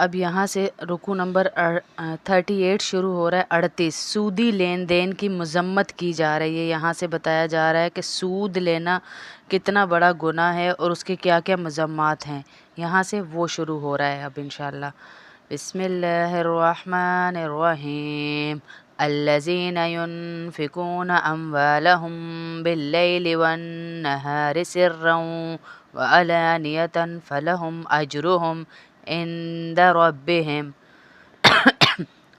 اب یہاں سے رکوع نمبر 38 شروع ہو رہا ہے 38 سودی لین دین کی مذمت کی جا رہی ہے۔ یہاں سے بتایا جا رہا ہے کہ سود لینا کتنا بڑا گناہ ہے اور اس کے کیا کیا مذمات ہیں، یہاں سے وہ شروع ہو رہا ہے اب انشاءاللہ۔ بسم اللہ الرحمن الرحیم الذین ينفقون اموالهم باللیل والنہار سرا وعلانیة فلهم اجرهم عند ربهم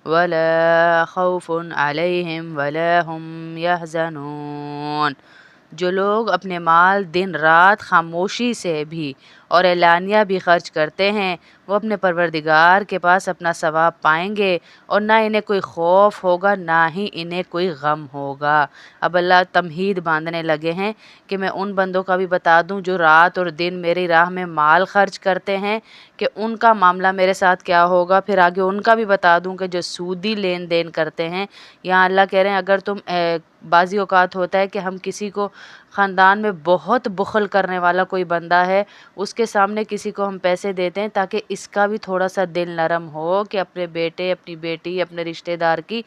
ولا خوف علیہم ولا هم یحزنون۔ جو لوگ اپنے مال دن رات خاموشی سے بھی اور اعلانیہ بھی خرچ کرتے ہیں، وہ اپنے پروردگار کے پاس اپنا ثواب پائیں گے اور نہ انہیں کوئی خوف ہوگا نہ ہی انہیں کوئی غم ہوگا۔ اب اللہ تمہید باندھنے لگے ہیں کہ میں ان بندوں کا بھی بتا دوں جو رات اور دن میری راہ میں مال خرچ کرتے ہیں کہ ان کا معاملہ میرے ساتھ کیا ہوگا، پھر آگے ان کا بھی بتا دوں کہ جو سودی لین دین کرتے ہیں۔ یہاں اللہ کہہ رہے ہیں اگر تم بعضی اوقات ہوتا ہے کہ ہم کسی کو خاندان میں بہت بخل کرنے والا کوئی بندہ ہے، اس کے سامنے کسی کو ہم پیسے دیتے ہیں تاکہ اس کا بھی تھوڑا سا دل نرم ہو کہ اپنے بیٹے، اپنی بیٹی، اپنے رشتہ دار کی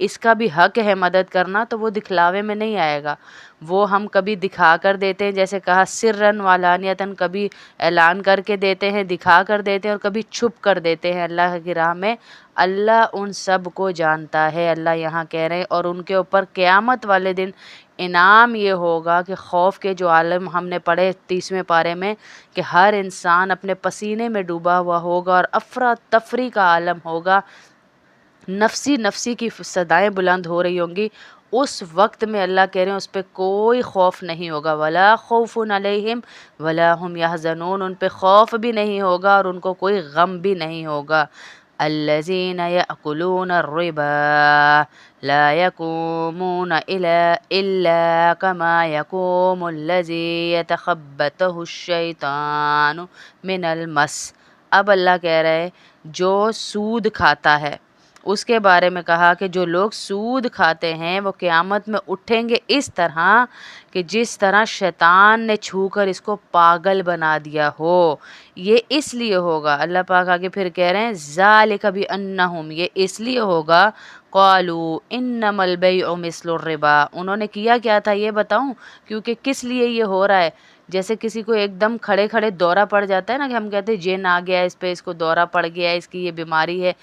اس کا بھی حق ہے مدد کرنا، تو وہ دکھلاوے میں نہیں آئے گا، وہ ہم کبھی دکھا کر دیتے ہیں، جیسے کہا سرن وعلانیتاً، کبھی اعلان کر کے دیتے ہیں، دکھا کر دیتے ہیں، اور کبھی چھپ کر دیتے ہیں اللہ کی راہ میں۔ اللہ ان سب کو جانتا ہے، اللہ یہاں کہہ رہے ہیں، اور ان کے اوپر قیامت والے دن انعام یہ ہوگا کہ خوف کے جو عالم ہم نے پڑھے 30ویں پارے میں کہ ہر انسان اپنے پسینے میں ڈوبا ہوا ہوگا اور افراتفری کا عالم ہوگا، نفسی نفسی کی صدائیں بلند ہو رہی ہوں گی، اس وقت میں اللہ کہہ رہے ہیں اس پہ کوئی خوف نہیں ہوگا، ولا خوف علیہم ولا هم یحزنون، ان پہ خوف بھی نہیں ہوگا اور ان کو کوئی غم بھی نہیں ہوگا۔ الذین یأکلون الربا لا یقومون الا کما یقوم الذی یتخبطہ الشیطان من المس۔ اب اللہ کہہ رہے ہیں جو سود کھاتا ہے، اس کے بارے میں کہا کہ جو لوگ سود کھاتے ہیں وہ قیامت میں اٹھیں گے اس طرح کہ جس طرح شیطان نے چھو کر اس کو پاگل بنا دیا ہو۔ یہ اس لیے ہوگا، اللہ پاک آگے پھر کہہ رہے ہیں ذالک بانہم، یہ اس لیے ہوگا قالوا انما البیع مثل الربا، انہوں نے کیا کیا تھا یہ بتاؤں، کیونکہ کس لیے یہ ہو رہا ہے۔ جیسے کسی کو ایک دم کھڑے کھڑے دورہ پڑ جاتا ہے نا، کہ ہم کہتے ہیں جن آ گیا اس پہ، اس کو دورہ پڑ گیا، اس کی یہ بیماری ہے،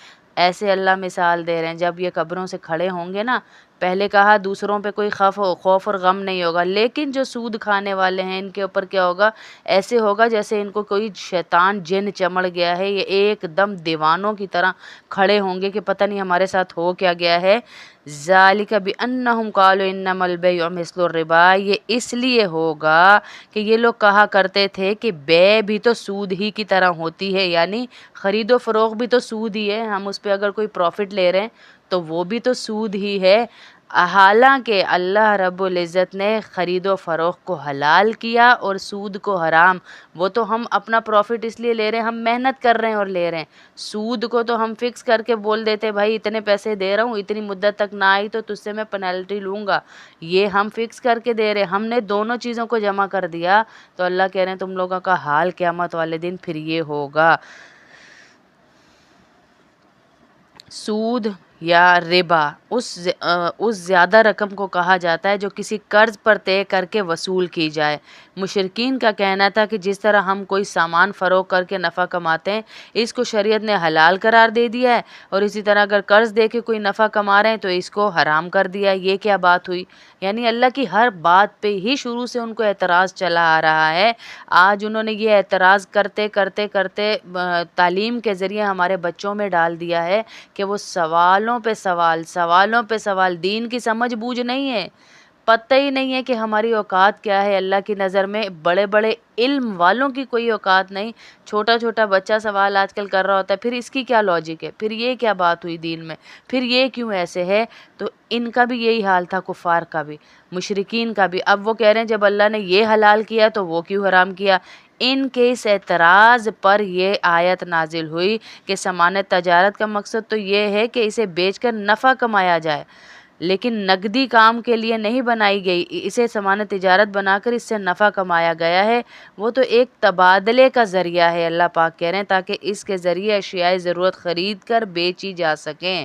ایسے اللہ مثال دے رہے ہیں جب یہ قبروں سے کھڑے ہوں گے نا، پہلے کہا دوسروں پہ کوئی خوف اور غم نہیں ہوگا، لیکن جو سود کھانے والے ہیں ان کے اوپر کیا ہوگا، ایسے ہوگا جیسے ان کو کوئی شیطان جن چمڑ گیا ہے، یہ ایک دم دیوانوں کی طرح کھڑے ہوں گے کہ پتہ نہیں ہمارے ساتھ ہو کیا گیا ہے۔ ذالک بانہم قالوا انما البیع مثل الربا، یہ اس لیے ہوگا کہ یہ لوگ کہا کرتے تھے کہ بے بھی تو سود ہی کی طرح ہوتی ہے، یعنی خرید و فروخت بھی تو سود ہی ہے، ہم اس پہ اگر کوئی پروفٹ لے رہے ہیں تو وہ بھی تو سود ہی ہے۔ حالانکہ اللہ رب العزت نے خرید و فروخت کو حلال کیا اور سود کو حرام، وہ تو ہم اپنا پروفٹ اس لیے لے رہے ہیں، ہم محنت کر رہے ہیں اور لے رہے ہیں۔ سود کو تو ہم فکس کر کے بول دیتے بھائی اتنے پیسے دے رہا ہوں، اتنی مدت تک نہ آئی تو تجھ سے میں پینلٹی لوں گا، یہ ہم فکس کر کے دے رہے ہیں، ہم نے دونوں چیزوں کو جمع کر دیا، تو اللہ کہہ رہے ہیں تم لوگوں کا حال قیامت والے دن پھر یہ ہوگا۔ سود یا ربا اس زیادہ رقم کو کہا جاتا ہے جو کسی قرض پر طے کر کے وصول کی جائے۔ مشرکین کا کہنا تھا کہ جس طرح ہم کوئی سامان فروخت کر کے نفع کماتے ہیں، اس کو شریعت نے حلال قرار دے دیا ہے، اور اسی طرح اگر قرض دے کے کوئی نفع کما رہے ہیں تو اس کو حرام کر دیا ہے، یہ کیا بات ہوئی؟ یعنی اللہ کی ہر بات پہ ہی شروع سے ان کو اعتراض چلا آ رہا ہے۔ آج انہوں نے یہ اعتراض کرتے کرتے کرتے تعلیم کے ذریعے ہمارے بچوں میں ڈال دیا ہے کہ وہ سوالوں پہ سوال، دین کی سمجھ بوجھ نہیں ہے، پتہ ہی نہیں ہے کہ ہماری اوقات کیا ہے اللہ کی نظر میں، بڑے بڑے علم والوں کی کوئی اوقات نہیں، چھوٹا چھوٹا بچہ سوال آج کل کر رہا ہوتا ہے، پھر اس کی کیا لاجک ہے، پھر یہ کیا بات ہوئی دین میں، پھر یہ کیوں ایسے ہے؟ تو ان کا بھی یہی حال تھا، کفار کا بھی، مشرکین کا بھی۔ اب وہ کہہ رہے ہیں جب اللہ نے یہ حلال کیا تو وہ کیوں حرام کیا؟ ان کے اس اعتراض پر یہ آیت نازل ہوئی کہ سامان تجارت کا مقصد تو یہ ہے کہ اسے بیچ کر نفع کمایا جائے، لیکن نقدی کام کے لیے نہیں بنائی گئی، اسے سامان تجارت بنا کر اس سے نفع کمایا گیا ہے، وہ تو ایک تبادلے کا ذریعہ ہے، اللہ پاک کہہ رہے ہیں، تاکہ اس کے ذریعے اشیاء ضرورت خرید کر بیچی جا سکیں۔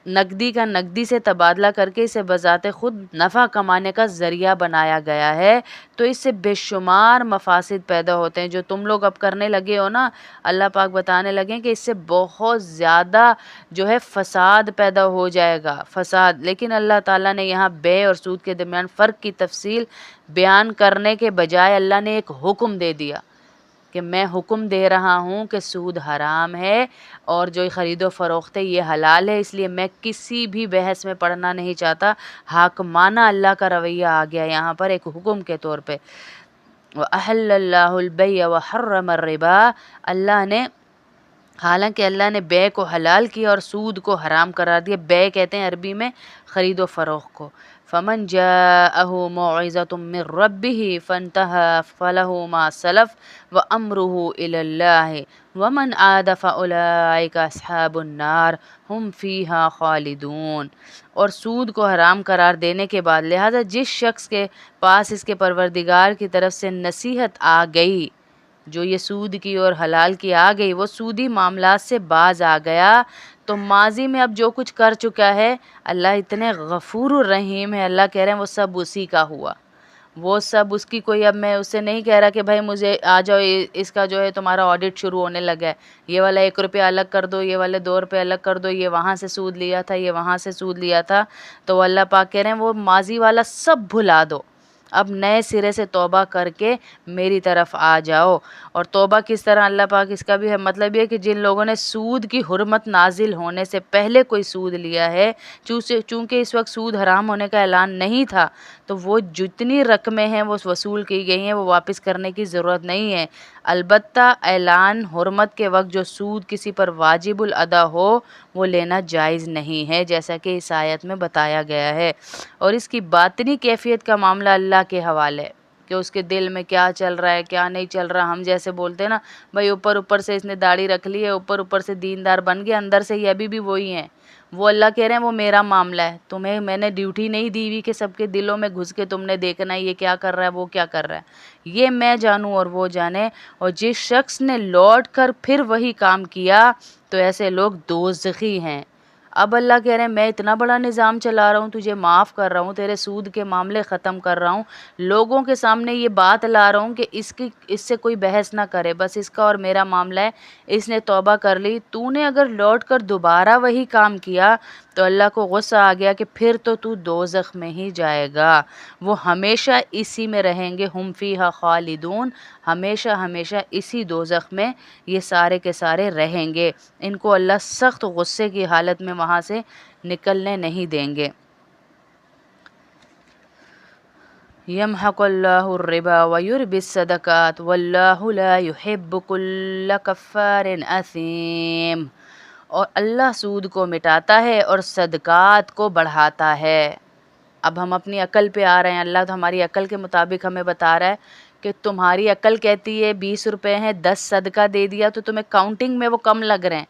نقدی کا نقدی سے تبادلہ کر کے اسے بذات خود نفع کمانے کا ذریعہ بنایا گیا ہے، تو اس سے بے شمار مفاسد پیدا ہوتے ہیں جو تم لوگ اب کرنے لگے ہو نا۔ اللہ پاک بتانے لگے کہ اس سے بہت زیادہ جو ہے فساد پیدا ہو جائے گا، فساد۔ لیکن اللہ تعالیٰ نے یہاں بے اور سود کے درمیان فرق کی تفصیل بیان کرنے کے بجائے اللہ نے ایک حکم دے دیا کہ میں حکم دے رہا ہوں کہ سود حرام ہے اور جو خرید و فروخت ہے یہ حلال ہے، اس لیے میں کسی بھی بحث میں پڑھنا نہیں چاہتا۔ حاکمانہ اللہ کا رویہ آ گیا یہاں پر ایک حکم کے طور پہ۔ وَأَحَلَّ اللَّهُ الْبَيْعَ وَحَرَّمَ الرِّبَا، حالانکہ اللہ نے بے کو حلال کیا اور سود کو حرام قرار دیا۔ بے کہتے ہیں عربی میں خرید و فروخت کو۔ فَمَنْ جَاءَهُ مَوْعِظَةٌ مِّن رَّبِّهِ فَانْتَهَىٰ فَلَهُ مَا سَلَفَ وَأَمْرُهُ إِلَى اللَّهِ وَمَنْ عَادَ فَأُولَٰئِكَ أَصْحَابُ النَّارِ هُمْ فِيهَا خَالِدُونَ۔ اور سود کو حرام قرار دینے کے بعد لہذا جس شخص کے پاس اس کے پروردگار کی طرف سے نصیحت آ گئی، جو یہ سود کی اور حلال کی آ گئی، وہ سودی معاملات سے باز آ گیا، تو ماضی میں اب جو کچھ کر چکا ہے، اللہ اتنے غفور الرحیم ہے، اللہ کہہ رہے ہیں وہ سب اسی کا ہوا، وہ سب اس کی، کوئی اب میں اس سے نہیں کہہ رہا کہ بھائی مجھے آ جاؤ اس کا جو ہے تمہارا آڈٹ شروع ہونے لگا ہے، یہ والا 1 روپیہ الگ کر دو، یہ والے 2 روپے الگ کر دو، یہ وہاں سے سود لیا تھا، یہ وہاں سے سود لیا تھا، تو اللہ پاک کہہ رہے ہیں وہ ماضی والا سب بھلا دو، اب نئے سرے سے توبہ کر کے میری طرف آ جاؤ۔ اور توبہ کس طرح اللہ پاک اس کا بھی ہے مطلب یہ کہ جن لوگوں نے سود کی حرمت نازل ہونے سے پہلے کوئی سود لیا ہے، چونکہ اس وقت سود حرام ہونے کا اعلان نہیں تھا، تو وہ جتنی رقمیں ہیں وہ وصول کی گئی ہیں وہ واپس کرنے کی ضرورت نہیں ہے۔ البتہ اعلان حرمت کے وقت جو سود کسی پر واجب الادا ہو وہ لینا جائز نہیں ہے، جیسا کہ اس آیت میں بتایا گیا ہے۔ اور اس کی باطنی کیفیت کا معاملہ اللہ کے حوالے ہے کہ اس کے دل میں کیا چل رہا ہے کیا نہیں چل رہا۔ ہم جیسے بولتے ہیں نا بھائی اوپر سے اس نے داڑھی رکھ لی ہے، اوپر سے دیندار بن گیا، اندر سے یہ ابھی بھی وہی ہیں، وہ اللہ کہہ رہے ہیں وہ میرا معاملہ ہے، تمہیں میں نے ڈیوٹی نہیں دی ہوئی کہ سب کے دلوں میں گھس کے تم نے دیکھنا ہے یہ کیا کر رہا ہے وہ کیا کر رہا ہے، یہ میں جانوں اور وہ جانے۔ اور جس شخص نے لوٹ کر پھر وہی کام کیا تو ایسے لوگ دوزخی ہیں۔ اب اللہ کہہ رہے ہیں میں اتنا بڑا نظام چلا رہا ہوں، تجھے معاف کر رہا ہوں، تیرے سود کے معاملے ختم کر رہا ہوں، لوگوں کے سامنے یہ بات لا رہا ہوں کہ اس سے کوئی بحث نہ کرے، بس اس کا اور میرا معاملہ ہے، اس نے توبہ کر لی، تو نے اگر لوٹ کر دوبارہ وہی کام کیا تو اللہ کو غصہ آ گیا کہ پھر تو دوزخ میں ہی جائے گا، وہ ہمیشہ اسی میں رہیں گے، ہم فیہا خالدون، ہمیشہ ہمیشہ اسی دوزخ میں یہ سارے کے سارے رہیں گے، ان کو اللہ سخت غصے کی حالت میں وہاں سے نکلنے نہیں دیں گے۔ یمحق اللہ الربا ویربی الصدقات واللہ لا یحب کل کفار اثیم، اور اللہ سود کو مٹاتا ہے اور صدقات کو بڑھاتا ہے۔ اب ہم اپنی عقل پہ آ رہے ہیں، اللہ تو ہماری عقل کے مطابق ہمیں بتا رہا ہے کہ تمہاری عقل کہتی ہے 20 روپے ہیں 10 صدقہ دے دیا تو تمہیں کاؤنٹنگ میں وہ کم لگ رہے ہیں،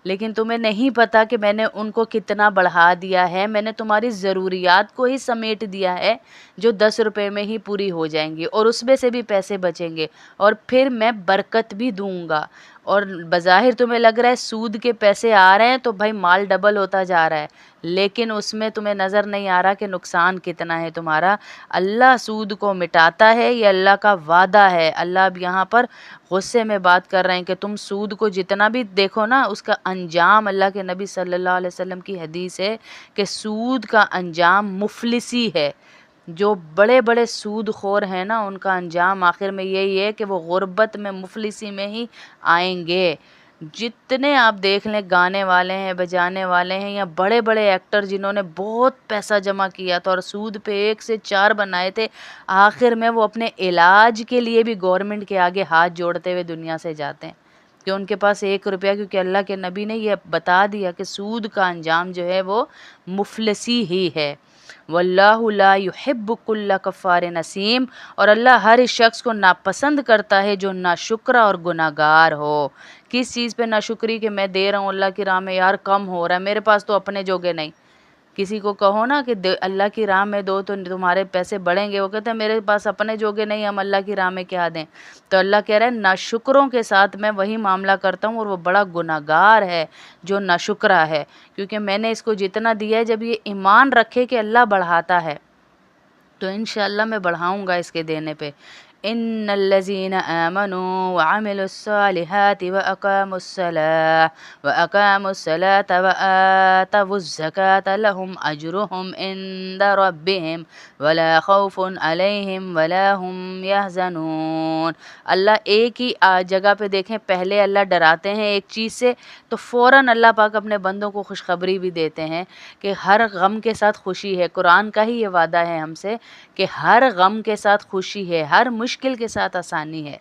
لیکن تمہیں نہیں پتا کہ میں نے ان کو کتنا بڑھا دیا ہے، میں نے تمہاری ضروریات کو ہی سمیٹ دیا ہے جو 10 روپے میں ہی پوری ہو جائیں گی، اور اس میں سے بھی پیسے بچیں گے، اور پھر میں برکت بھی دوں گا۔ اور بظاہر تمہیں لگ رہا ہے سود کے پیسے آ رہے ہیں تو بھائی مال ڈبل ہوتا جا رہا ہے، لیکن اس میں تمہیں نظر نہیں آ رہا کہ نقصان کتنا ہے تمہارا۔ اللہ سود کو مٹاتا ہے، یہ اللہ کا وعدہ ہے۔ اللہ اب یہاں پر غصے میں بات کر رہے ہیں کہ تم سود کو جتنا بھی دیکھو نا، اس کا انجام، اللہ کے نبی صلی اللہ علیہ وسلم کی حدیث ہے کہ سود کا انجام مفلسی ہے۔ جو بڑے بڑے سود خور ہیں نا ان کا انجام آخر میں یہی ہے کہ وہ غربت میں مفلسی میں ہی آئیں گے۔ جتنے آپ دیکھ لیں گانے والے ہیں بجانے والے ہیں یا بڑے بڑے ایکٹر جنہوں نے بہت پیسہ جمع کیا تھا اور سود پہ 1 سے 4 بنائے تھے، آخر میں وہ اپنے علاج کے لیے بھی گورنمنٹ کے آگے ہاتھ جوڑتے ہوئے دنیا سے جاتے ہیں کہ ان کے پاس 1 روپیہ، کیونکہ اللہ کے نبی نے یہ بتا دیا کہ سود کا انجام جو ہے وہ مفلسی ہی ہے۔ واللہ لا یحب کل کفار نسیم، اور اللہ ہر اس شخص کو ناپسند کرتا ہے جو ناشکرا اور گناہگار ہو۔ کس چیز پہ ناشکری؟ کہ میں دے رہا ہوں اللہ کی راہ میں، یار کم ہو رہا ہے، میرے پاس تو اپنے جوگے نہیں، کسی کو کہو نا کہ اللہ کی راہ میں دو تو تمہارے پیسے بڑھیں گے، وہ کہتے ہیں میرے پاس اپنے جوگے نہیں، ہم اللہ کی راہ میں کیا دیں؟ تو اللہ کہہ رہا ہے ناشکروں کے ساتھ میں وہی معاملہ کرتا ہوں، اور وہ بڑا گناہگار ہے جو ناشکرا ہے، کیونکہ میں نے اس کو جتنا دیا ہے، جب یہ ایمان رکھے کہ اللہ بڑھاتا ہے تو انشاءاللہ میں بڑھاؤں گا اس کے دینے پہ۔ ان الذين آمنوا وعملوا الصالحات وأقاموا الصلاة وآتوا الزكاة لهم أجرهم عند ربهم ولا خوف عليهم ولا هم يحزنون۔ اللہ ایک ہی جگہ پہ دیکھیں، پہلے اللہ ڈراتے ہیں ایک چیز سے تو فوراً اللہ پاک اپنے بندوں کو خوشخبری بھی دیتے ہیں کہ ہر غم کے ساتھ خوشی ہے۔ قرآن کا ہی یہ وعدہ ہے ہم سے کہ ہر غم کے ساتھ خوشی ہے، ہر مشکل کے ساتھ آسانی ہے۔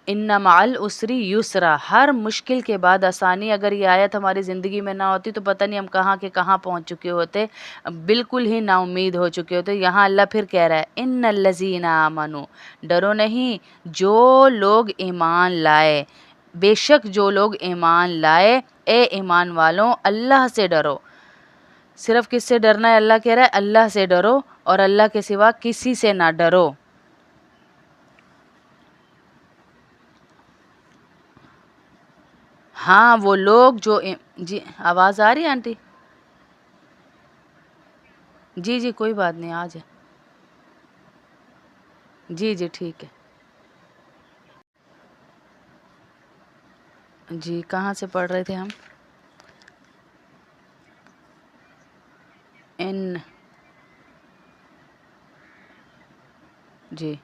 ان مع العسر یسرا، ہر مشکل کے بعد آسانی۔ اگر یہ آیت ہماری زندگی میں نہ ہوتی تو پتہ نہیں ہم کہاں کے کہاں پہنچ چکے ہوتے، بالکل ہی نا امید ہو چکے ہوتے۔ یہاں اللہ پھر کہہ رہا ہے ان الذین آمنوا، ڈرو نہیں جو لوگ ایمان لائے، بے شک جو لوگ ایمان لائے، اے ایمان والوں اللہ سے ڈرو۔ صرف کس سے ڈرنا ہے؟ اللہ کہہ رہا ہے اللہ سے ڈرو، اور اللہ کے سوا کسی سے نہ ڈرو۔ ہاں وہ لوگ جو جی آواز آ رہی ہے آنٹی؟ جی جی کوئی بات نہیں، آ جائے۔ جی جی ٹھیک ہے۔ جی کہاں سے پڑھ رہے تھے ہم؟ ان جی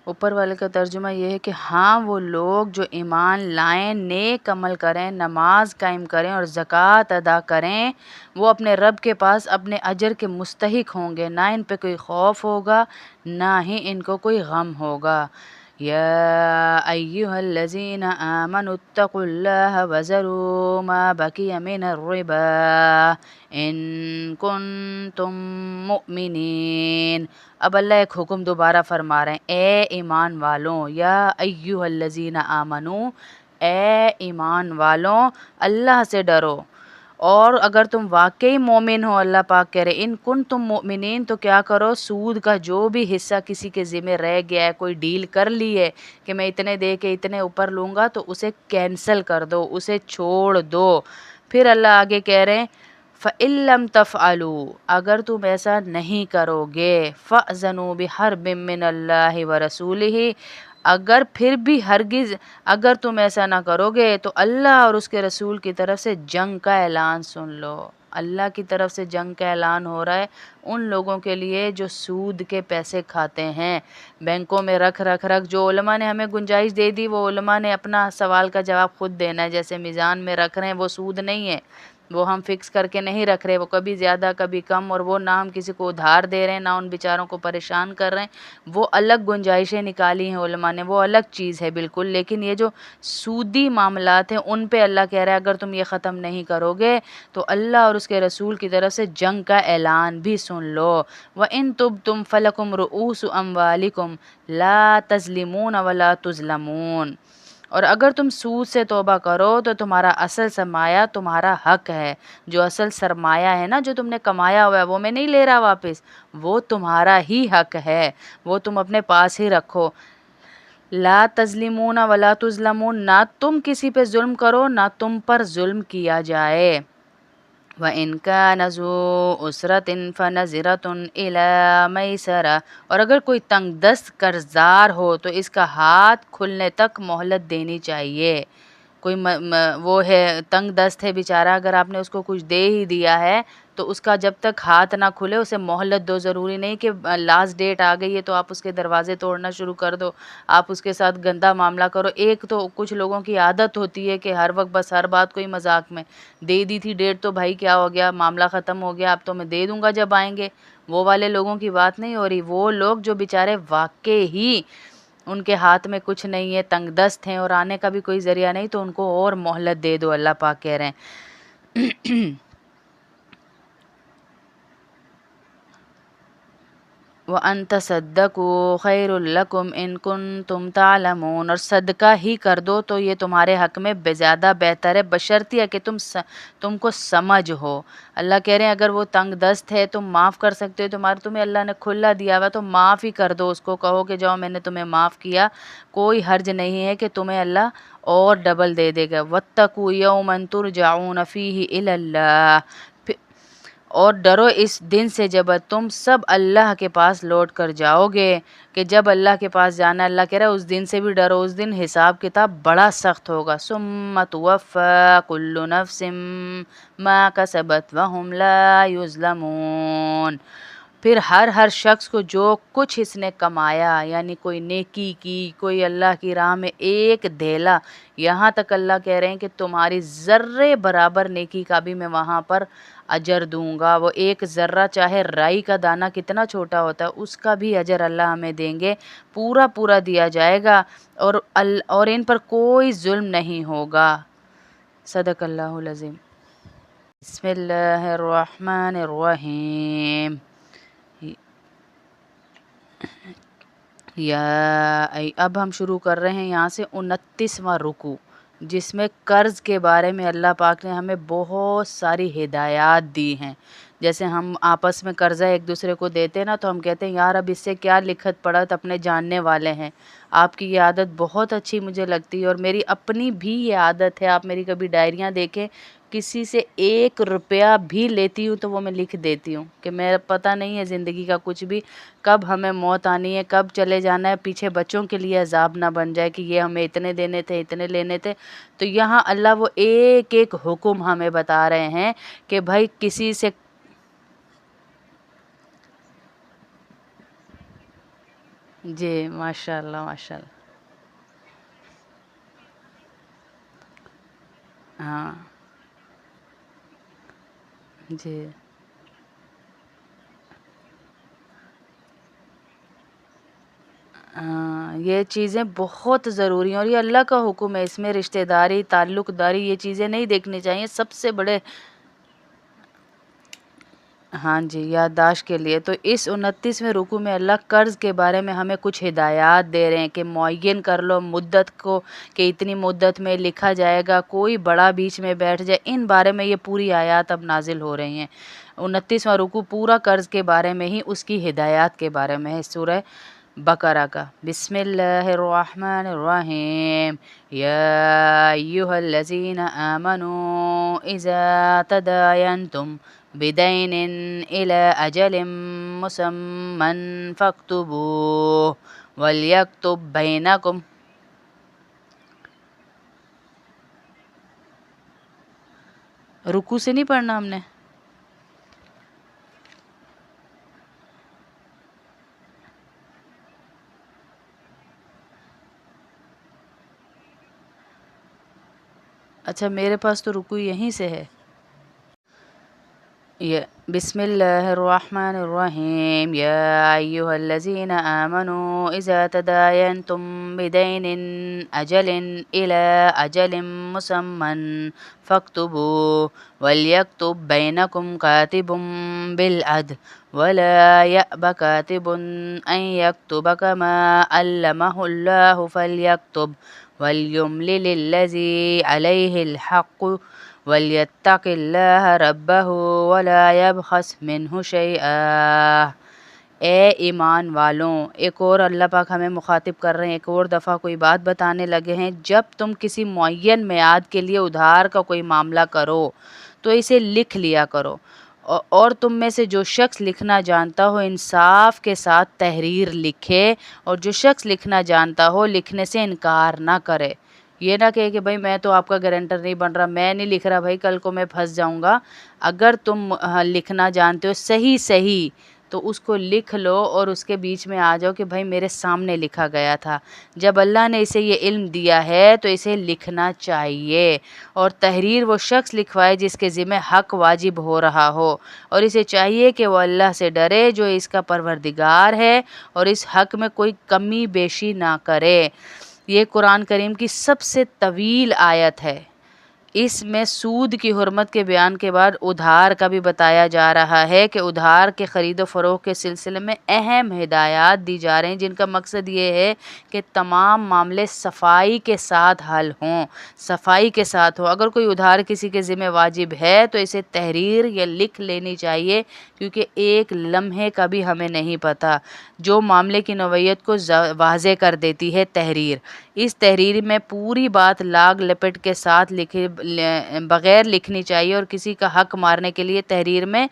اوپر والے کا ترجمہ یہ ہے کہ ہاں وہ لوگ جو ایمان لائیں، نیک عمل کریں، نماز قائم کریں اور زکوٰۃ ادا کریں، وہ اپنے رب کے پاس اپنے اجر کے مستحق ہوں گے، نہ ان پہ کوئی خوف ہوگا نہ ہی ان کو کوئی غم ہوگا۔ یا ایہا الذین آمنوا اتقوا اللہ وذروا ما بقی من الربا ان کنتم مؤمنین۔ اب اللہ ایک حکم دوبارہ فرما رہے ہیں، اے ایمان والوں، یا ایہا الذین آمنو، اے ایمان والوں اللہ سے ڈرو، اور اگر تم واقعی مومن ہو، اللہ پاک کہہ رہے ان کن تم مؤمنین، تو کیا کرو، سود کا جو بھی حصہ کسی کے ذمہ رہ گیا ہے، کوئی ڈیل کر لی ہے کہ میں اتنے دے کے اتنے اوپر لوں گا، تو اسے کینسل کر دو، اسے چھوڑ دو۔ پھر اللہ آگے کہہ رہے ہیں فَإِن لَّمْ تَفْعَلُوا، اگر تم ایسا نہیں کرو گے، فَأْذَنُوا بِحَرْبٍ مِّنَ اللَّهِ وَرَسُولِهِ، اگر پھر بھی ہرگز اگر تم ایسا نہ کرو گے تو اللہ اور اس کے رسول کی طرف سے جنگ کا اعلان سن لو۔ اللہ کی طرف سے جنگ کا اعلان ہو رہا ہے ان لوگوں کے لیے جو سود کے پیسے کھاتے ہیں، بینکوں میں رکھ جو علماء نے ہمیں گنجائش دے دی، وہ علماء نے اپنا سوال کا جواب خود دینا ہے۔ جیسے میزان میں رکھ رہے ہیں، وہ سود نہیں ہے، وہ ہم فکس کر کے نہیں رکھ رہے، وہ کبھی زیادہ کبھی کم، اور وہ نہ ہم کسی کو ادھار دے رہے ہیں، نہ ان بیچاروں کو پریشان کر رہے ہیں، وہ الگ گنجائشیں نکالی ہیں علماء نے، وہ الگ چیز ہے بالکل۔ لیکن یہ جو سودی معاملات ہیں ان پہ اللہ کہہ رہا ہے اگر تم یہ ختم نہیں کرو گے تو اللہ اور اس کے رسول کی طرف سے جنگ کا اعلان بھی سن لو۔ وَإِن تُبْتُمْ فَلَكُمْ رُؤُوسُ أَمْوَالِكُمْ لَا تَظْلِمُونَ وَلَا تُظْلَمُونَ، اور اگر تم سود سے توبہ کرو تو تمہارا اصل سرمایہ تمہارا حق ہے۔ جو اصل سرمایہ ہے نا، جو تم نے کمایا ہوا ہے، وہ میں نہیں لے رہا واپس، وہ تمہارا ہی حق ہے، وہ تم اپنے پاس ہی رکھو۔ لا تظلمون ولا تظلمون، نہ تم کسی پہ ظلم کرو نہ تم پر ظلم کیا جائے۔ وَإِن كَانَ ذُو عُسْرَةٍ فَنَظِرَةٌ إِلَىٰ مَيْسَرَةٍ، اور اگر کوئی تنگ دست قرضدار ہو تو اس کا ہاتھ کھلنے تک مہلت دینی چاہیے۔ کوئی وہ ہے تنگ دست ہے بیچارہ، اگر آپ نے اس کو کچھ دے ہی دیا ہے تو اس کا جب تک ہاتھ نہ کھلے اسے مہلت دو۔ ضروری نہیں کہ لاسٹ ڈیٹ آ گئی ہے تو آپ اس کے دروازے توڑنا شروع کر دو، آپ اس کے ساتھ گندا معاملہ کرو۔ ایک تو کچھ لوگوں کی عادت ہوتی ہے کہ ہر وقت بس ہر بات کو ہی مذاق میں دے دی تھی ڈیٹ تو بھائی کیا ہو گیا، معاملہ ختم ہو گیا، اب تو میں دے دوں گا جب آئیں گے۔ وہ والے لوگوں کی بات نہیں ہو رہی، وہ لوگ جو بیچارے واقع ہی ان کے ہاتھ میں کچھ نہیں ہے، تنگ دست ہیں اور آنے کا بھی کوئی ذریعہ نہیں، تو ان کو اور مہلت دے دو، اللہ پاک کہہ رہے ہیں۔ وَأَن تَصَدَّقُوا خَيْرٌ لَكُمْ إِن كُنتُمْ تَعْلَمُونَ، اور صدقہ ہی کر دو تو یہ تمہارے حق میں زیادہ بہتر ہے، بشرطیہ کہ تم کو سمجھ ہو۔ اللہ کہہ رہے ہیں اگر وہ تنگ دست ہے تم معاف کر سکتے ہو، تمہیں اللہ نے کھلا دیا ہوا تو معاف ہی کر دو اس کو، کہو کہ جاؤ میں نے تمہیں معاف کیا، کوئی حرج نہیں ہے کہ تمہیں اللہ اور ڈبل دے دے گا۔ وَاتَّقُوا يَوْمًا تُرْجَعُونَ فِيهِ إِلَى اللَّهِ، اور ڈرو اس دن سے جب تم سب اللہ کے پاس لوٹ کر جاؤ گے، کہ جب اللہ کے پاس جانا، اللہ کہہ رہا ہے اس دن سے بھی ڈرو، اس دن حساب کتاب بڑا سخت ہوگا۔ ثُمَّ تُوَفَّى كُلُّ نَفْسٍ مَا كَسَبَتْ وَهُمْ لَا يُظْلَمُونَ، پھر ہر شخص کو جو کچھ اس نے کمایا، یعنی کوئی نیکی کی، کوئی اللہ کی راہ میں ایک دھیلا، یہاں تک اللہ کہہ رہے ہیں کہ تمہاری ذرے برابر نیکی کا بھی میں وہاں پر اجر دوں گا۔ وہ ایک ذرہ چاہے رائی کا دانہ کتنا چھوٹا ہوتا ہے اس کا بھی اجر اللہ ہمیں دیں گے، پورا دیا جائے گا، اور ان پر کوئی ظلم نہیں ہوگا۔ صدق اللہ العظیم۔ بسم اللہ الرحمن الرحیم۔ اب ہم شروع کر رہے ہیں یہاں سے 29واں رکوع، جس میں قرض کے بارے میں اللہ پاک نے ہمیں بہت ساری ہدایات دی ہیں۔ جیسے ہم آپس میں قرضہ ایک دوسرے کو دیتے ہیں نا، تو ہم کہتے ہیں یار اب اس سے کیا لکھت پڑھت، اپنے جاننے والے ہیں۔ آپ کی یہ عادت بہت اچھی مجھے لگتی ہے، اور میری اپنی بھی یہ عادت ہے۔ آپ میری کبھی ڈائریاں دیکھیں، کسی سے 1 روپیہ بھی لیتی ہوں تو وہ میں لکھ دیتی ہوں، کہ میرا پتہ نہیں ہے زندگی کا کچھ بھی، کب ہمیں موت آنی ہے، کب چلے جانا ہے، پیچھے بچوں کے لیے عذاب نہ بن جائے کہ یہ ہمیں اتنے دینے تھے، اتنے لینے تھے۔ تو یہاں اللہ وہ ایک حکم ہمیں بتا رہے ہیں کہ بھائی کسی سے جی ماشاء اللہ ماشاء اللہ، ہاں جی ہاں، یہ چیزیں بہت ضروری ہیں، اور یہ اللہ کا حکم ہے، اس میں رشتہ داری، تعلق داری، یہ چیزیں نہیں دیکھنی چاہیے، سب سے بڑے ہاں جی یادداشت کے لیے۔ تو اس 29ویں رکوع میں اللہ قرض کے بارے میں ہمیں کچھ ہدایات دے رہے ہیں کہ معین کر لو مدت کو، کہ اتنی مدت میں لکھا جائے گا، کوئی بڑا بیچ میں بیٹھ جائے، ان بارے میں یہ پوری آیات اب نازل ہو رہی ہیں۔ 29واں رکوع پورا قرض کے بارے میں ہی، اس کی ہدایات کے بارے میں ہے، سورہ بقرہ کا۔ بسم اللہ الرحمن الرحیم۔ یا ایھا الذین آمنوا اذا تداینتم بدین الی اجل مسمی فاکتبوہ ولیکتب بینکم۔ رکوع سے نہیں پڑھنا ہم نے؟ اچھا میرے پاس تو رکوع یہیں سے ہے۔ بسم اللہ الرحمن الرحیم۔ یا ایھا الذین آمنوا اذا تداینتم بدین اجل الی اجل مسمی فاکتبوہ ولیکتب بینکم کاتب بالعدل ولا یأب کاتب ان یکتب کما علمہ اللہ فلیکتب ولیملل الذی علیہ الحق وَلْيَتَّقِ اللَّهَ رَبَّهُ وَلَا يَبْخَسْ مِنْهُ شَيْئًا۔ اے ایمان والوں، ایک اور اللہ پاک ہمیں مخاطب کر رہے ہیں، ایک اور دفعہ کوئی بات بتانے لگے ہیں۔ جب تم کسی معین میعاد کے لیے ادھار کا کوئی معاملہ کرو تو اسے لکھ لیا کرو، اور تم میں سے جو شخص لکھنا جانتا ہو انصاف کے ساتھ تحریر لکھے، اور جو شخص لکھنا جانتا ہو لکھنے سے انکار نہ کرے۔ یہ نہ کہے کہ بھائی میں تو آپ کا گارنٹر نہیں بن رہا، میں نہیں لکھ رہا بھائی، کل کو میں پھنس جاؤں گا۔ اگر تم لکھنا جانتے ہو صحیح تو اس کو لکھ لو، اور اس کے بیچ میں آ جاؤ کہ بھائی میرے سامنے لکھا گیا تھا۔ جب اللہ نے اسے یہ علم دیا ہے تو اسے لکھنا چاہیے، اور تحریر وہ شخص لکھوائے جس کے ذمہ حق واجب ہو رہا ہو، اور اسے چاہیے کہ وہ اللہ سے ڈرے جو اس کا پروردگار ہے، اور اس حق میں کوئی کمی بیشی نہ کرے۔ یہ قرآن کریم کی سب سے طویل آیت ہے۔ اس میں سود کی حرمت کے بیان کے بعد ادھار کا بھی بتایا جا رہا ہے کہ ادھار کے خرید و فروخت کے سلسلے میں اہم ہدایات دی جا رہے ہیں، جن کا مقصد یہ ہے کہ تمام معاملے صفائی کے ساتھ حل ہوں، صفائی کے ساتھ ہوں۔ اگر کوئی ادھار کسی کے ذمہ واجب ہے تو اسے تحریر یا لکھ لینی چاہیے، کیونکہ ایک لمحے کا بھی ہمیں نہیں پتہ، جو معاملے کی نوعیت کو واضح کر دیتی ہے تحریر۔ اس تحریر میں پوری بات لاگ لپٹ کے ساتھ بغیر لکھنی چاہیے، اور کسی کا حق مارنے کے لیے تحریر میں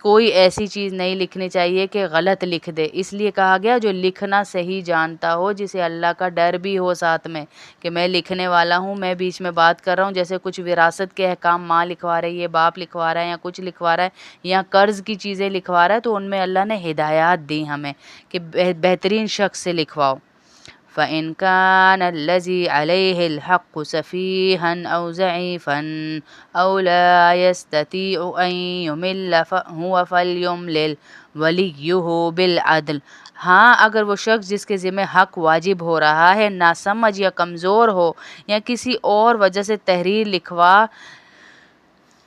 کوئی ایسی چیز نہیں لکھنی چاہیے کہ غلط لکھ دے۔ اس لیے کہا گیا جو لکھنا صحیح جانتا ہو، جسے اللہ کا ڈر بھی ہو ساتھ میں کہ میں لکھنے والا ہوں، میں بیچ میں بات کر رہا ہوں، جیسے کچھ وراثت کے احکام ماں لکھوا رہی ہے، باپ لکھوا رہا ہے، یا کچھ لکھوا رہا ہے، یا قرض کی چیزیں لکھوا رہا ہے، تو ان میں اللہ نے ہدایات دی ہمیں کہ بہترین شخص سے لکھواؤ۔ فَإِنْ كَانَ الَّذِي عَلَيْهِ الْحَقُّ سَفِيهًا أَوْ ضَعِيفًا أَوْ لَا يَسْتَطِيعُ أَنْ يُمِلَّ هُوَ فَلْيُمْلِلْ وَلِيُّهُ بِالْعَدْلِ۔ ہاں، اگر وہ شخص جس کے ذمہ حق واجب ہو رہا ہے ناسمجھ یا کمزور ہو، یا کسی اور وجہ سے تحریر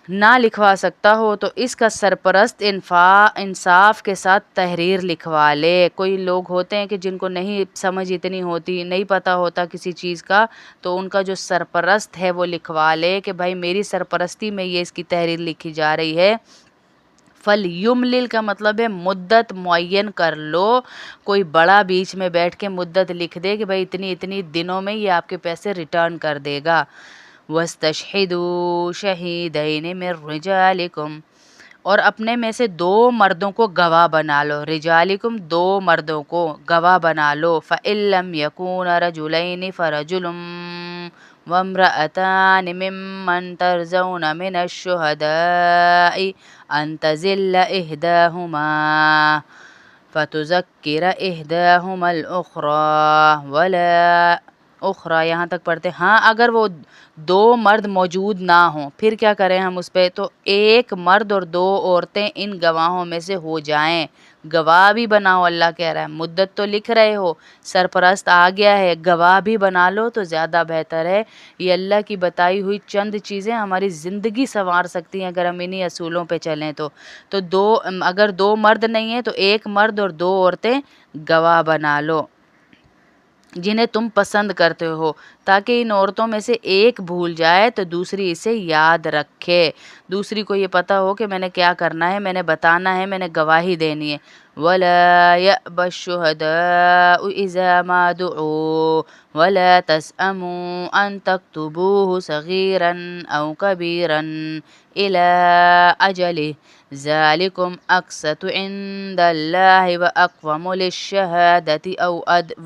نہ لکھوا سکتا ہو، تو اس کا سرپرست انصاف کے ساتھ تحریر لکھوا لے۔ کوئی لوگ ہوتے ہیں کہ جن کو نہیں سمجھ اتنی ہوتی، نہیں پتہ ہوتا کسی چیز کا، تو ان کا جو سرپرست ہے وہ لکھوا لے کہ بھائی میری سرپرستی میں یہ اس کی تحریر لکھی جا رہی ہے۔ فَلْيُمْلِلْ کا مطلب ہے مدت معین کر لو۔ کوئی بڑا بیچ میں بیٹھ کے مدت لکھ دے کہ بھائی اتنی اتنی دنوں میں یہ آپ کے پیسے ریٹرن کر دے گا۔ وَاسْتَشْهِدُوا شَهِيدَيْنِ مِن رِجَالِكُمْ، اور اپنے میں سے 2 مردوں کو گواہ بنا لو، رجالکم 2 مردوں کو گواہ بنا لو۔ فَإِن لَّمْ يَكُونَ رَجُلَيْنِ فَرَجُلٌ وَامْرَأَتَانِ مِمَّن تَرْضَوْنَ مِنَ الشُّهَدَاءِ أَن تَضِلَّ إِحْدَاهُمَا فَتُذَكِّرَ إِحْدَاهُمَا الْأُخْرَىٰ وَلَا یہاں تک پڑھتے ہیں۔ ہاں، اگر وہ 2 مرد موجود نہ ہوں، پھر کیا کریں ہم اس پہ؟ تو 1 مرد اور 2 عورتیں ان گواہوں میں سے ہو جائیں۔ گواہ بھی بناؤ، اللہ کہہ رہا ہے، مدت تو لکھ رہے ہو، سرپرست آ گیا ہے، گواہ بھی بنا لو تو زیادہ بہتر ہے۔ یہ اللہ کی بتائی ہوئی چند چیزیں ہماری زندگی سنوار سکتی ہیں اگر ہم انہی اصولوں پہ چلیں تو۔ اگر 2 مرد نہیں ہیں تو 1 مرد اور 2 عورتیں گواہ بنا لو جنہیں تم پسند کرتے ہو، تاکہ ان عورتوں میں سے ایک بھول جائے تو دوسری اسے یاد رکھے، دوسری کو یہ پتہ ہو کہ میں نے کیا کرنا ہے، میں نے بتانا ہے، میں نے گواہی دینی ہے۔ وَلَا يَأْبَ الشُّهَدَاءُ إِذَا مَا دُعُوا وَلَا تَسْأَمُوا أَن تَكْتُبُوهُ صَغِيرًا أَوْ كَبِيرًا إِلَىٰ أَجَلِهِ ذَٰلِكُمْ أَقْسَطُ عِندَ اللَّهِ وَأَقْوَمُ لِلشَّهَادَةِ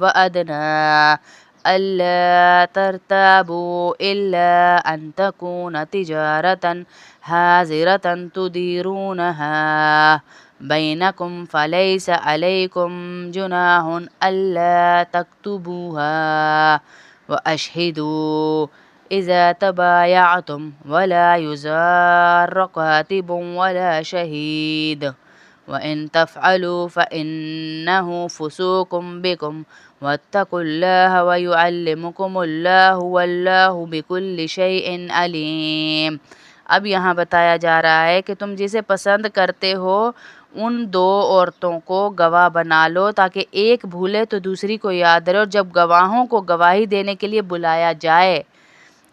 وَأَدْنَىٰ أَلَّا تَرْتَابُوا إِلَّا أَن تَكُونَ تِجَارَةً حَاضِرَةً تُدِيرُونَهَا بَيْنَكُمْ فَلَيْسَ عَلَيْكُمْ جُنَاحٌ أَلَّا تَكْتُبُوهَا وَأَشْهِدُوا إِذَا تَبَايَعْتُمْ وَلَا يُضَارَّ كَاتِبٌ وَلَا شَهِيدٌ وَإِن تَفْعَلُوا فَإِنَّهُ فُسُوقٌ بِكُمْ وَاتَّقُوا اللَّهَ وَيُعَلِّمُكُمُ اللَّهُ وَاللَّهُ بِكُلِّ شَيْءٍ عَلِيمٌ۔ اب یہاں بتایا جا رہا ہے کہ تم جسے پسند کرتے ہو ان 2 عورتوں کو گواہ بنا لو، تاکہ ایک بھولے تو دوسری کو یاد رہے، اور جب گواہوں کو گواہی دینے کے لیے بلایا جائے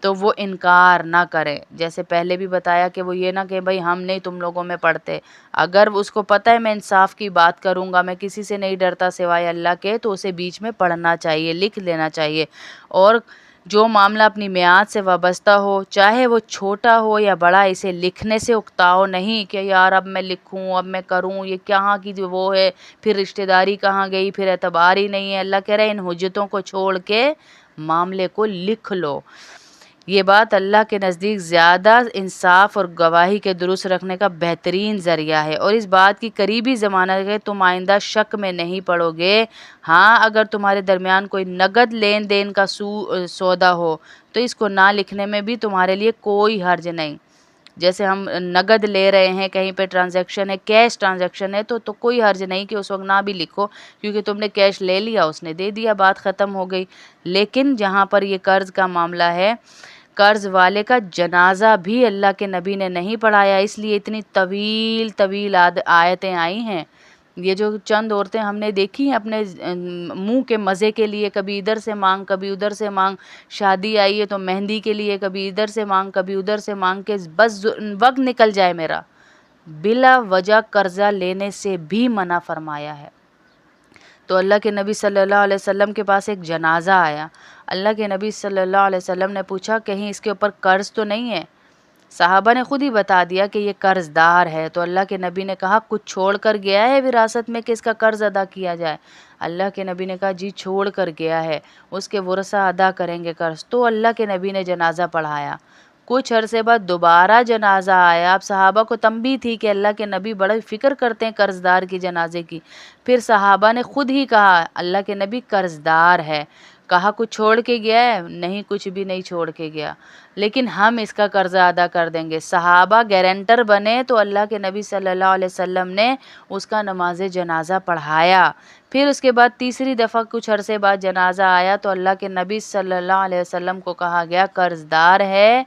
تو وہ انکار نہ کرے۔ جیسے پہلے بھی بتایا کہ وہ یہ نہ کہ بھائی ہم نہیں تم لوگوں میں پڑھتے، اگر اس کو پتہ ہے میں انصاف کی بات کروں گا، میں کسی سے نہیں ڈرتا سوائے اللہ کے، تو اسے بیچ میں پڑھنا چاہیے، لکھ لینا چاہیے۔ اور جو معاملہ اپنی میعاد سے وابستہ ہو، چاہے وہ چھوٹا ہو یا بڑا، اسے لکھنے سے اکتاؤ نہیں کہ یار اب میں لکھوں، اب میں کروں، یہ کہاں کی جو وہ ہے، پھر رشتہ داری کہاں گئی، پھر اعتبار ہی نہیں ہے۔ اللہ کہہ رہے ہیں ان حجتوں کو چھوڑ کے معاملے کو لکھ لو۔ یہ بات اللہ کے نزدیک زیادہ انصاف اور گواہی کے درست رکھنے کا بہترین ذریعہ ہے، اور اس بات کی قریبی ضمانت ہے کہ تم آئندہ شک میں نہیں پڑو گے۔ ہاں، اگر تمہارے درمیان کوئی نقد لین دین کا سودا ہو تو اس کو نہ لکھنے میں بھی تمہارے لیے کوئی حرج نہیں۔ جیسے ہم نقد لے رہے ہیں، کہیں پہ ٹرانزیکشن ہے، کیش ٹرانزیکشن ہے، تو کوئی حرج نہیں کہ اس وقت نہ بھی لکھو، کیونکہ تم نے کیش لے لیا، اس نے دے دیا، بات ختم ہو گئی۔ لیکن جہاں پر یہ قرض کا معاملہ ہے قرض والے کا جنازہ بھی اللہ کے نبی نے نہیں پڑھایا، اس لیے اتنی طویل طویل آیتیں آئی ہیں۔ یہ جو چند عورتیں ہم نے دیکھی ہیں اپنے منہ کے مزے کے لیے، کبھی ادھر سے مانگ کبھی ادھر سے مانگ، شادی آئی ہے تو مہندی کے لیے کبھی ادھر سے مانگ کبھی ادھر سے مانگ کے بس وقت نکل جائے میرا، بلا وجہ قرضہ لینے سے بھی منع فرمایا ہے۔ تو اللہ کے نبی صلی اللہ علیہ وسلم کے پاس ایک جنازہ آیا، اللہ کے نبی صلی اللہ علیہ وسلم نے پوچھا کہیں اس کے اوپر قرض تو نہیں ہے؟ صحابہ نے خود ہی بتا دیا کہ یہ قرض دار ہے، تو اللہ کے نبی نے کہا کچھ چھوڑ کر گیا ہے وراثت میں کہ اس کا قرض ادا کیا جائے؟ اللہ کے نبی نے کہا جی چھوڑ کر گیا ہے، اس کے ورثہ ادا کریں گے قرض۔ تو اللہ کے نبی نے جنازہ پڑھایا۔ کچھ عرصے بعد دوبارہ جنازہ آیا، اب صحابہ کو تنبیہ تھی کہ اللہ کے نبی بڑا فکر کرتے ہیں قرض دار کی جنازے کی۔ پھر صحابہ نے خود ہی کہا اللہ کے نبی قرض دار ہے، کہا کچھ چھوڑ کے گیا ہے؟ نہیں کچھ بھی نہیں چھوڑ کے گیا، لیکن ہم اس کا قرضہ ادا کر دیں گے۔ صحابہ گارنٹر بنے تو اللہ کے نبی صلی اللہ علیہ وسلم نے اس کا نماز جنازہ پڑھایا۔ پھر اس کے بعد تیسری دفعہ کچھ عرصے بعد جنازہ آیا تو اللہ کے نبی صلی اللہ علیہ وسلم کو کہا گیا قرض دار ہے،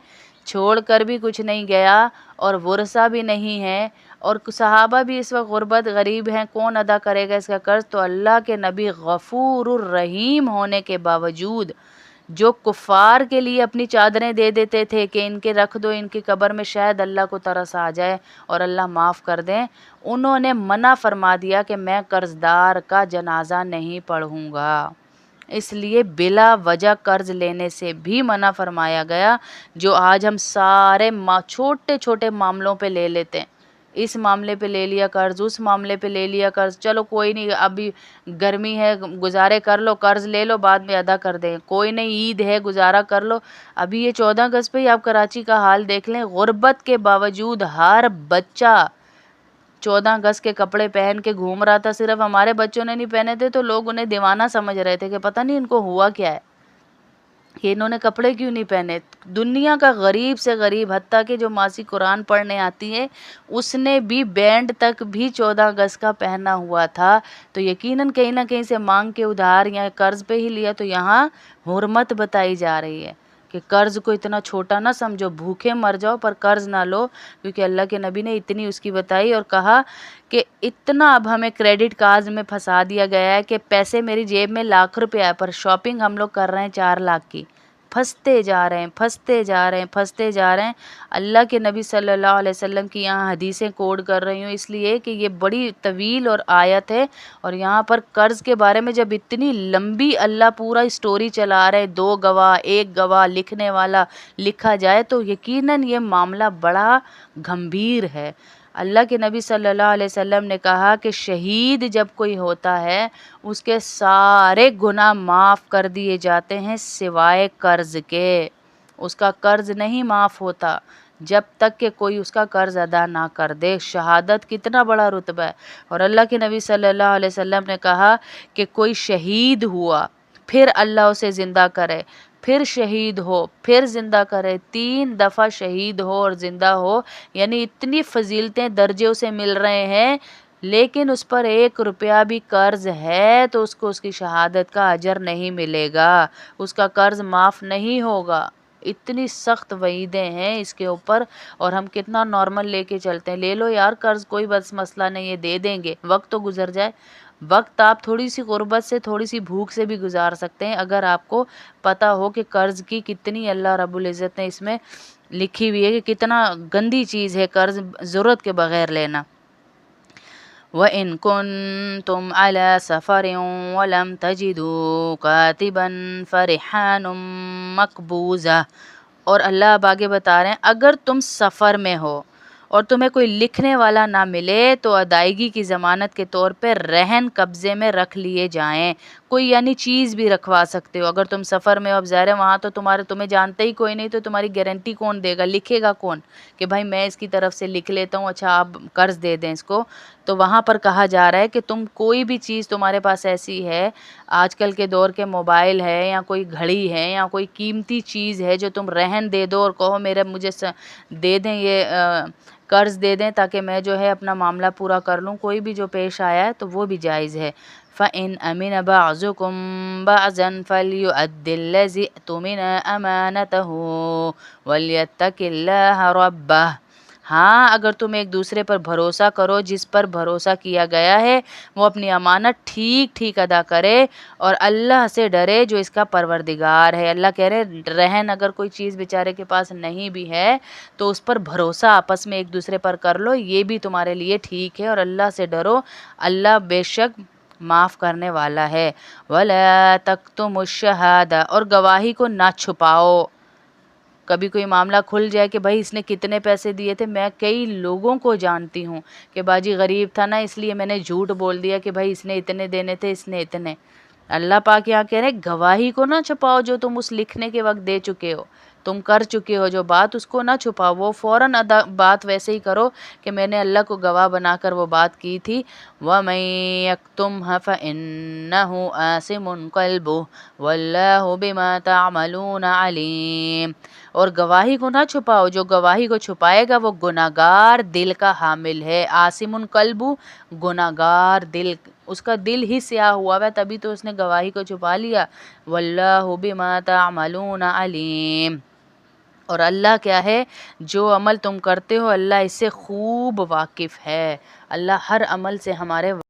چھوڑ کر بھی کچھ نہیں گیا اور ورثہ بھی نہیں ہے، اور صحابہ بھی اس وقت غربت غریب ہیں، کون ادا کرے گا اس کا قرض؟ تو اللہ کے نبی غفور الرحیم ہونے کے باوجود جو کفار کے لیے اپنی چادریں دے دیتے تھے کہ ان کے رکھ دو ان کی قبر میں شاید اللہ کو ترس آ جائے اور اللہ معاف کر دیں، انہوں نے منع فرما دیا کہ میں قرض دار کا جنازہ نہیں پڑھوں گا۔ اس لیے بلا وجہ قرض لینے سے بھی منع فرمایا گیا، جو آج ہم سارے چھوٹے چھوٹے معاملوں پہ لے لیتے ہیں۔ اس معاملے پہ لے لیا قرض، اس معاملے پہ لے لیا قرض، چلو کوئی نہیں ابھی گرمی ہے گزارے کر لو، قرض لے لو بعد میں ادا کر دیں، کوئی نہیں عید ہے گزارا کر لو۔ ابھی یہ 14 اگست پہ ہی آپ کراچی کا حال دیکھ لیں، غربت کے باوجود ہر بچہ 14 اگست کے کپڑے پہن کے گھوم رہا تھا، صرف ہمارے بچوں نے نہیں پہنے تھے تو لوگ انہیں دیوانہ سمجھ رہے تھے کہ پتہ نہیں ان کو ہوا کیا ہے، کہ انہوں نے کپڑے کیوں نہیں پہنے۔ دنیا کا غریب سے غریب، حتیٰ کہ جو ماسی قرآن پڑھنے آتی ہے اس نے بھی بینڈ تک بھی 14 اگست کا پہنا ہوا تھا، تو یقیناً کہیں نہ کہیں سے مانگ کے ادھار یا قرض پہ ہی لیا، تو یہاں حرمت بتائی جا رہی ہے کہ قرض کو اتنا چھوٹا نہ سمجھو، بھوکے مر جاؤ پر قرض نہ لو، کیونکہ اللہ کے نبی نے اتنی اس کی بتائی اور کہا کہ اتنا اب ہمیں کریڈٹ کارڈ میں پھنسا دیا گیا ہے کہ پیسے میری جیب میں لاکھ روپے آئے پر شاپنگ ہم لوگ کر رہے ہیں 4 لاکھ کی، پھنستے جا رہے ہیں پھنستے جا رہے ہیں پھنستے جا رہے ہیں۔ اللہ کے نبی صلی اللہ علیہ وسلم کی یہاں حدیثیں کوڈ کر رہی ہوں اس لیے کہ یہ بڑی طویل اور آیت ہے، اور یہاں پر قرض کے بارے میں جب اتنی لمبی اللہ پورا اسٹوری چلا رہے، 2 گواہ 1 گواہ لکھنے والا لکھا جائے تو یقیناً یہ معاملہ بڑا گھمبیر ہے۔ اللہ کے نبی صلی اللہ علیہ وسلم نے کہا کہ شہید جب کوئی ہوتا ہے اس کے سارے گناہ معاف کر دیے جاتے ہیں سوائے قرض کے، اس کا قرض نہیں معاف ہوتا جب تک کہ کوئی اس کا قرض ادا نہ کر دے۔ شہادت کتنا بڑا رتبہ ہے، اور اللہ کے نبی صلی اللہ علیہ وسلم نے کہا کہ کوئی شہید ہوا پھر اللہ اسے زندہ کرے، پھر شہید ہو پھر زندہ کرے، 3 دفعہ شہید ہو اور زندہ ہو، یعنی اتنی فضیلتیں درجے اسے مل رہے ہیں، لیکن اس پر 1 روپیہ بھی قرض ہے تو اس کو اس کی شہادت کا اجر نہیں ملے گا، اس کا قرض معاف نہیں ہوگا۔ اتنی سخت وعیدیں ہیں اس کے اوپر، اور ہم کتنا نارمل لے کے چلتے ہیں، لے لو یار قرض کوئی بس مسئلہ نہیں ہے دے دیں گے، وقت تو گزر جائے۔ وقت آپ تھوڑی سی غربت سے تھوڑی سی بھوک سے بھی گزار سکتے ہیں اگر آپ کو پتہ ہو کہ قرض کی کتنی اللہ رب العزت نے اس میں لکھی ہوئی ہے کہ کتنا گندی چیز ہے قرض ضرورت کے بغیر لینا۔ وَإِن كُنتُمْ عَلَى سَفَرٍ وَلَمْ تَجِدُوا كَاتِبًا فَرِحَانٌ مَقْبُوضَةٌ، اور اللہ اب آگے بتا رہے ہیں اگر تم سفر میں ہو اور تمہیں کوئی لکھنے والا نہ ملے تو ادائیگی کی ضمانت کے طور پہ رہن قبضے میں رکھ لیے جائیں، کوئی یعنی چیز بھی رکھوا سکتے ہو۔ اگر تم سفر میں ہو، اب ظاہر ہے وہاں تو تمہیں جانتے ہی کوئی نہیں، تو تمہاری گارنٹی کون دے گا، لکھے گا کون کہ بھائی میں اس کی طرف سے لکھ لیتا ہوں، اچھا آپ قرض دے دیں اس کو۔ تو وہاں پر کہا جا رہا ہے کہ تم کوئی بھی چیز تمہارے پاس ایسی ہے، آج کل کے دور کے موبائل ہے یا کوئی گھڑی ہے یا کوئی قیمتی چیز ہے جو تم رہن دے دو اور کہو مجھے دے دیں، یہ قرض دے دیں تاکہ میں جو ہے اپنا معاملہ پورا کر لوں، کوئی بھی جو پیش آیا ہے تو وہ بھی جائز ہے۔ فَإِنْ أَمِنَ بَعْضُكُمْ بَعْضًا فَلْيُؤَدِّ الَّذِي اؤْتُمِنَ أَمَانَتَهُ وَلْيَتَّقِ اللَّهَ رَبَّهُ۔ ہاں، اگر تم ایک دوسرے پر بھروسہ کرو، جس پر بھروسہ کیا گیا ہے وہ اپنی امانت ٹھیک ٹھیک ادا کرے اور اللہ سے ڈرے جو اس کا پروردگار ہے۔ اللہ کہہ رہے رہن اگر کوئی چیز بیچارے کے پاس نہیں بھی ہے تو اس پر بھروسہ آپس میں ایک دوسرے پر کر لو، یہ بھی تمہارے لیے ٹھیک ہے، اور اللہ سے ڈرو، اللہ بے شک معاف کرنے والا ہے۔ وَلَا تَكْتُمُوا الشَّهَادَةَ، اور گواہی کو نہ چھپاؤ۔ کبھی کوئی معاملہ کھل جائے کہ بھائی اس نے کتنے پیسے دیے تھے، میں کئی لوگوں کو جانتی ہوں کہ باجی غریب تھا نا اس لیے میں نے جھوٹ بول دیا کہ بھائی اس نے اتنے دینے تھے، اس نے اتنے۔ اللہ پاک یہاں کہہ رہے گواہی کو نہ چھپاؤ، جو تم اس لکھنے کے وقت دے چکے ہو، تم کر چکے ہو جو بات، اس کو نہ چھپاؤ، وہ فوراً بات ویسے ہی کرو کہ میں نے اللہ کو گواہ بنا کر وہ بات کی تھی۔ وَمَن يَكْتُمْهَا فَإِنَّهُ آثِمٌ قَلْبُهُ وَاللَّهُ بِمَا تَعْمَلُونَ عَلِيمٌ۔ اور گواہی کو نہ چھپاؤ، جو گواہی کو چھپائے گا وہ گناہگار دل کا حامل ہے۔ آثم قلب، گناہگار دل، اس کا دل ہی سیاہ ہوا ہے تبھی تو اس نے گواہی کو چھپا لیا۔ واللہ بما تعملون علیم، اور اللہ کیا ہے، جو عمل تم کرتے ہو اللہ اس سے خوب واقف ہے، اللہ ہر عمل سے ہمارے